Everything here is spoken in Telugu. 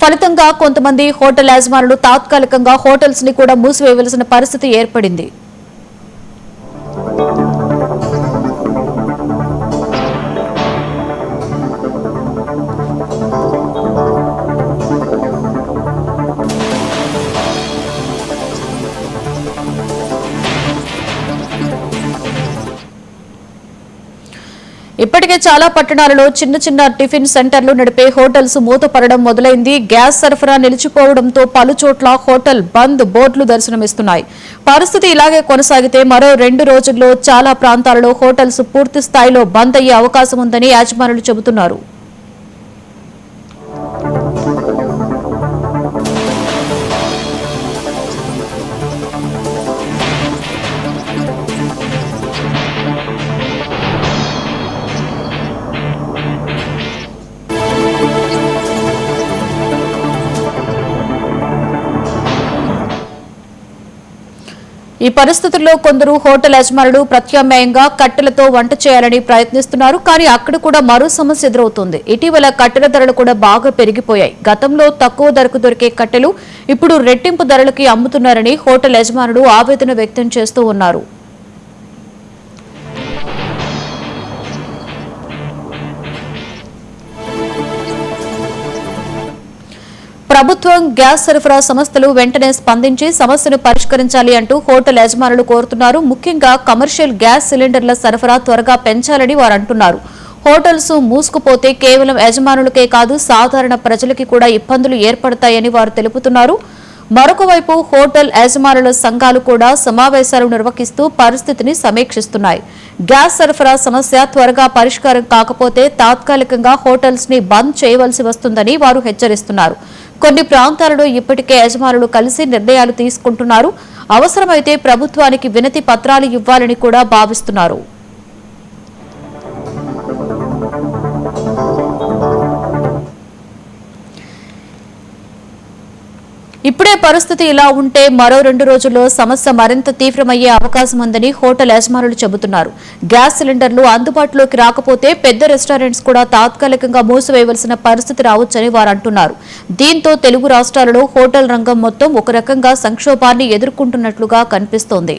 ఫలితంగా కొంతమంది హోటల్ యజమానులు తాత్కాలికంగా హోటల్స్ ని కూడా మూసివేయవలసిన పరిస్థితి ఏర్పడింది. ఇప్పటికే చాలా పట్టణాలలో చిన్న చిన్న టిఫిన్ సెంటర్లు నడిపే హోటల్స్ మూతపడడం మొదలైంది. గ్యాస్ సరఫరా నిలిచిపోవడంతో పలు చోట్ల హోటల్ బంద్ బోర్డులు దర్శనమిస్తున్నాయి. పరిస్థితి ఇలాగే కొనసాగితే మరో 2 రోజుల్లో చాలా ప్రాంతాలలో హోటల్స్ పూర్తి స్థాయిలో బంద్ అయ్యే అవకాశం ఉందని యాజమానులు చెబుతున్నారు. ఈ పరిస్థితుల్లో కొందరు హోటల్ యజమానులు ప్రత్యామ్నాయంగా కట్టెలతో వంట చేయాలని ప్రయత్నిస్తున్నారు. కానీ అక్కడ కూడా మరో సమస్య ఎదురవుతోంది. ఇటీవల కట్టెల ధరలు కూడా బాగా పెరిగిపోయాయి. గతంలో తక్కువ ధరకు దొరికే కట్టెలు ఇప్పుడు రెట్టింపు ధరలకి అమ్ముతున్నారని హోటల్ యజమానులు ఆవేదన వ్యక్తం చేస్తూ ఉన్నారు. ప్రభుత్వం, గ్యాస్ సరఫరా సంస్థలు వెంటనే స్పందించి సమస్యను పరిష్కరించాలి అంటూ హోటల్ యజమానులు కోరుతున్నారు. ముఖ్యంగా కమర్షియల్ గ్యాస్ సిలిండర్ల సరఫరా త్వరగా పెంచాలని వారు అంటున్నారు. హోటల్స్ మూసుకుపోతే కేవలం యజమానులకే కాదు సాధారణ ప్రజలకి కూడా ఇబ్బందులు ఏర్పడతాయని వారు తెలుపుతున్నారు. మరొక వైపు హోటల్ యజమానుల సంఘాలు కూడా సమావేశాలు నిర్వహిస్తూ పరిస్థితిని సమీక్షిస్తున్నాయి. గ్యాస్ సరఫరా సమస్య త్వరగా పరిష్కారం కాకపోతే తాత్కాలికంగా హోటల్స్ ని బంద్ చేయవలసి వస్తుందని వారు హెచ్చరిస్తున్నారు. కొన్ని ప్రాంతాలలో ఇప్పటికే యజమానులు కలిసి నిర్ణయాలు తీసుకుంటున్నారు. అవసరమైతే ప్రభుత్వానికి వినతి పత్రాలు ఇవ్వాలని కూడా భావిస్తున్నారు. ఇప్పుడే పరిస్థితి ఇలా ఉంటే మరో 2 రోజుల్లో సమస్య మరింత తీవ్రమయ్యే అవకాశం ఉందని హోటల్ యజమానులు చెబుతున్నారు. గ్యాస్ సిలిండర్లు అందుబాటులోకి రాకపోతే పెద్ద రెస్టారెంట్స్ కూడా తాత్కాలికంగా మూసివేయవలసిన పరిస్థితి రావచ్చని వారు అంటున్నారు. దీంతో తెలుగు రాష్ట్రాలలో హోటల్ రంగం మొత్తం ఒక రకంగా సంక్షోభాన్ని ఎదుర్కొంటున్నట్లుగా కనిపిస్తోంది.